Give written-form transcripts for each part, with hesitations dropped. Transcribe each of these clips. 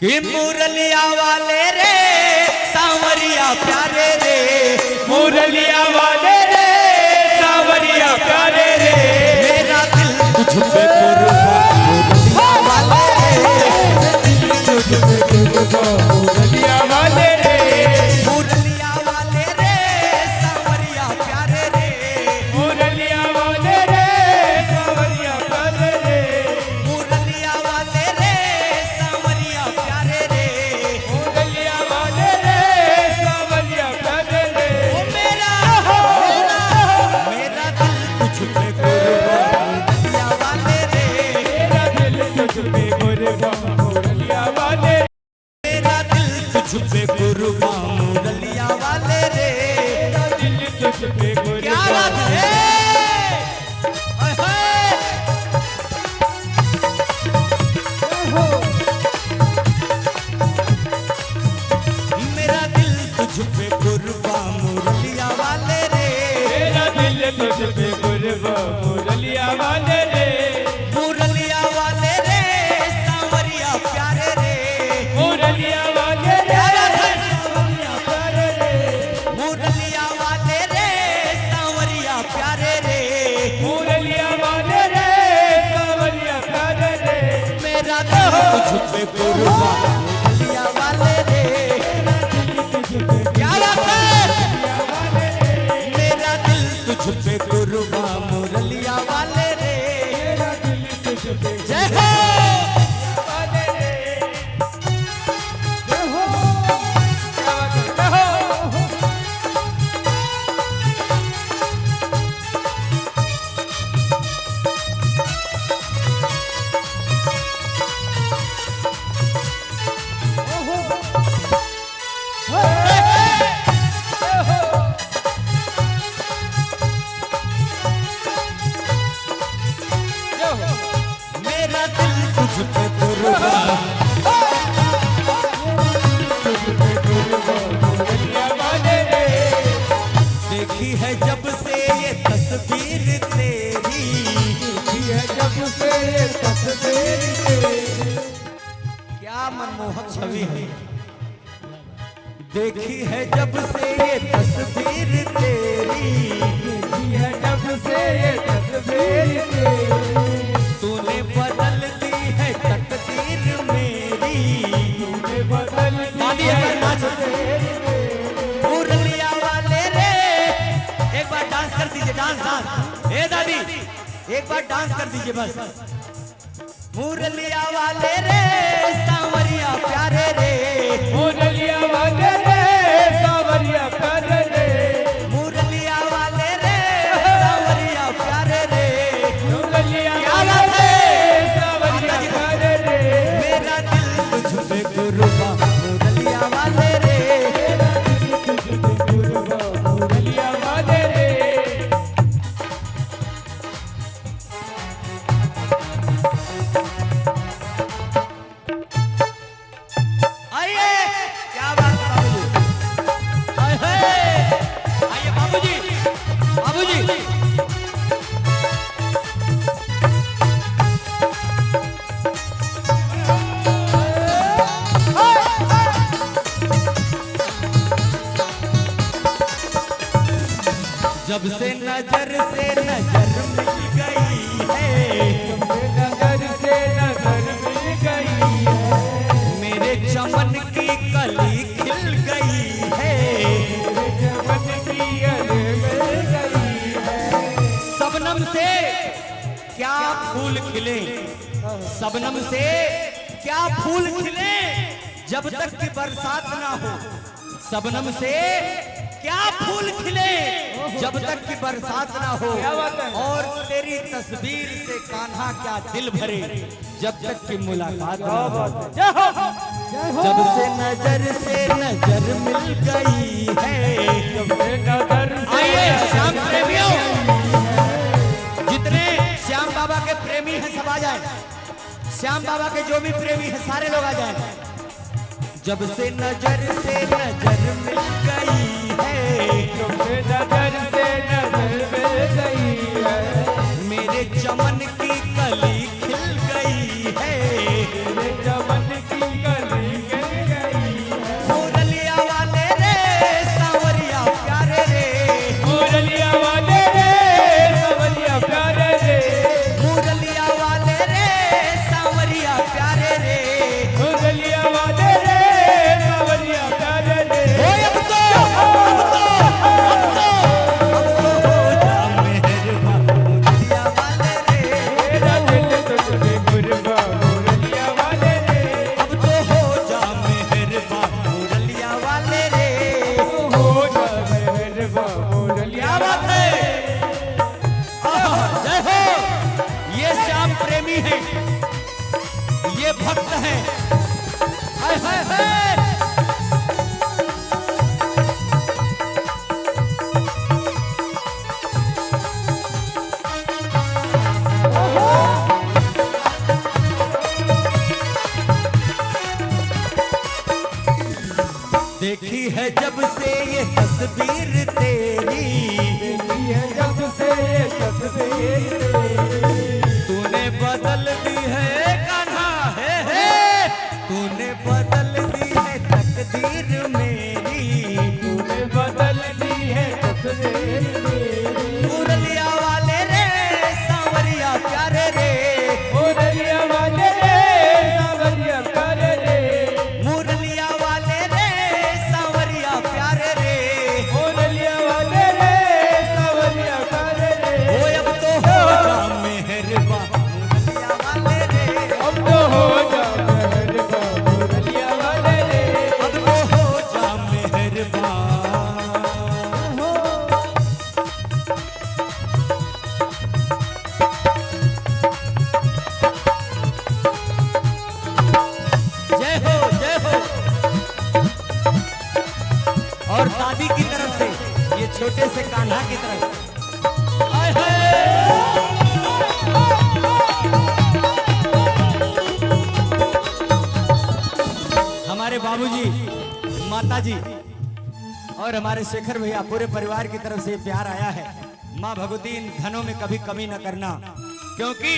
कि मुरलिया वाले रे सांवरिया प्यारे रे, मुरलिया वाले रे सांवरिया प्यारे रे, मेरा दिल तुझ पे कुर्बान मुरलिया वाले रे, मुरलिया वाले रे मुरलिया वाले रे सांवरिया प्यारे रे, मुरलिया वाले रे सांवरिया प्यारे रे, मुरलिया वाले रे सांवरिया प्यारे रे, मुरलिया वाले रे सांवरिया प्यारे रे, ओ मेरा दिल तुझ पे कुर्बान मुरलिया वाले रे, मेरा दिल तुझ पे कुर्बान मुरलिया वाले, मेरा दिल तुझ पे कुर्बान मुरलिया वाले रे, मेरा दिल तुझ पे क्या बात कुर्बान। है। ओए होए। मेरा दिल तुझ पे कुर्बान मुरलिया वाले रे, मेरा दिल तुझ पे कुर्बान मुरलिया वाले रे, मुरलिया वाले रे सांवरिया प्यारे रे, मुरलिया वाले रे सांवरिया प्यारे रे, मुरलिया वाले रे सांवरिया प्यारे रे, मुरलिया वाले रे सांवरिया प्यारे रे, मेरा दिल तुझ पे कुर्बान मुरलिया वाले रे, क्या बात है। मेरा दिल तुझ पे कुर्बान मुरलिया वाले रे, जय हो। मेरा दिल तुझ पे कुर्बान, मुरलिया वाले रे, देखी है जब से ये तस्वीर तेरी, ये जब से ये तस्वीर तेरी, क्या मनमोहक छवि है। देखी है जब से ये तस्वीर तेरी, ये जब से ये तस्वीर तेरी, तूने बदल दी है तकदीर मेरी, तूने बदल दी मानिए है पर नाच। मुरलिया वाले रे, एक बार डांस कर दीजिए, डांस डांस। ए दादी एक बार डांस कर दीजिए बस। मुरलिया वाले रे सांवरिया प्यारे रे, मुरलिया वाले रे सांवरिया प्यारे रे, मुरलिया वाले रे सांवरिया प्यारे रे, मुरलिया क्या वाले बात है। सांवरिया प्यारे रे, मेरा दिल तुझ पे कुर्बान मुरलिया वाले रे, मुरलिया वाले रे, आइए। क्या बात है बाबूजी। आए हाय। आइए बाबूजी, बाबूजी। जब से नजर मिल गई है, नजर से नजर मिल गई है, मेरे चमन की कली खिल गई है, जवन की अलग मिल गई है, शबनम से क्या फूल खिले, शबनम से क्या फूल खिले, जब तक कि बरसात ना हो। शबनम से क्या फूल खिले, जब तक कि बरसात ना हो। क्या बात है। और तेरी तस्वीर से कान्हा क्या दिल भरे, जब तक की मुलाकात ना हो। जब से नजर मिल गई है। नजर से आइए श्याम प्रेमियों, जितने श्याम बाबा के प्रेमी हैं सब आ जाए। श्याम बाबा के जो भी प्रेमी हैं सारे लोग आ जाए। जब से नजर मिल गई है, नजर से नजर मिल गई है, मेरे चमन की कली खिल गई है, मेरे जवन की कली देखी है जब से ये तस्वीर तेरी, देखी है जब से ये तस्वीर तूने बदल दी है कान्हा है, तूने बदल दी है तकदीर मेरी, तूने बदल दी है तस्वीर मुरलिया वाले रे सांवरिया प्यारे रे, मुरलिया वाले रे सांवरिया प्यारे रे, मुरलिया वाले रे सांवरिया प्यारे रे, मुरलिया वाले रे सांवरिया प्यारे रे। ओ अब तो हो जा मेहरबान मुरलिया वाले रे, अब तो हो जा मेहरबान मुरलिया वाले रे, अब तो हो जा मेहरबान। जय हो जय हो। और दादी की तरफ से ये छोटे से कान्हा की तरफ आय हाय। हमारे बाबूजी, माताजी और हमारे शेखर भैया पूरे परिवार की तरफ से प्यार आया है। माँ भगवती इन धनों में कभी कमी न करना, क्योंकि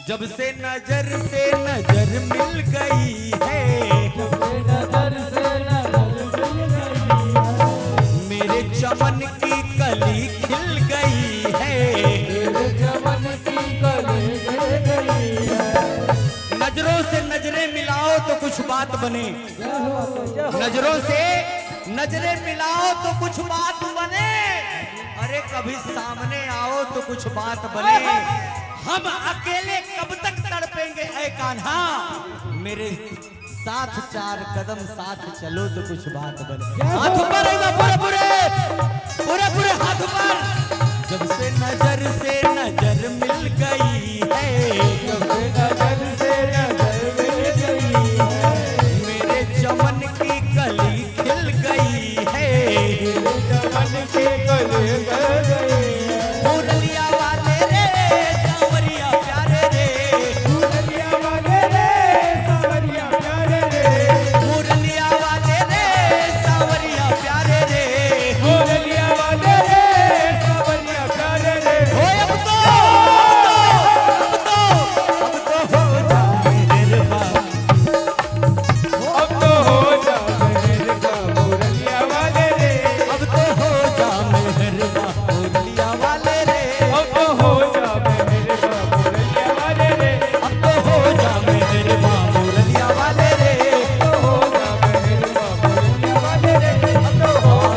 जब से नजर मिल गई है, नजर से नजर मिल गई है, मेरे चमन की कली खिल गई है, तेरे चमन की कली खिल गई है। नजरों से नजरें मिलाओ तो कुछ बात बने, नजरों से नजरें मिलाओ तो कुछ बात बने, अरे कभी सामने आओ तो कुछ बात बने। हम अकेले कब तक तड़पेंगे ऐ कान्हा, मेरे साथ चार कदम साथ चलो तो कुछ बात बने। हाथ ऊपर एकदम पूरे पूरे पूरे पूरे हाथ ऊपर। जब से नजर मिल गई है, जब से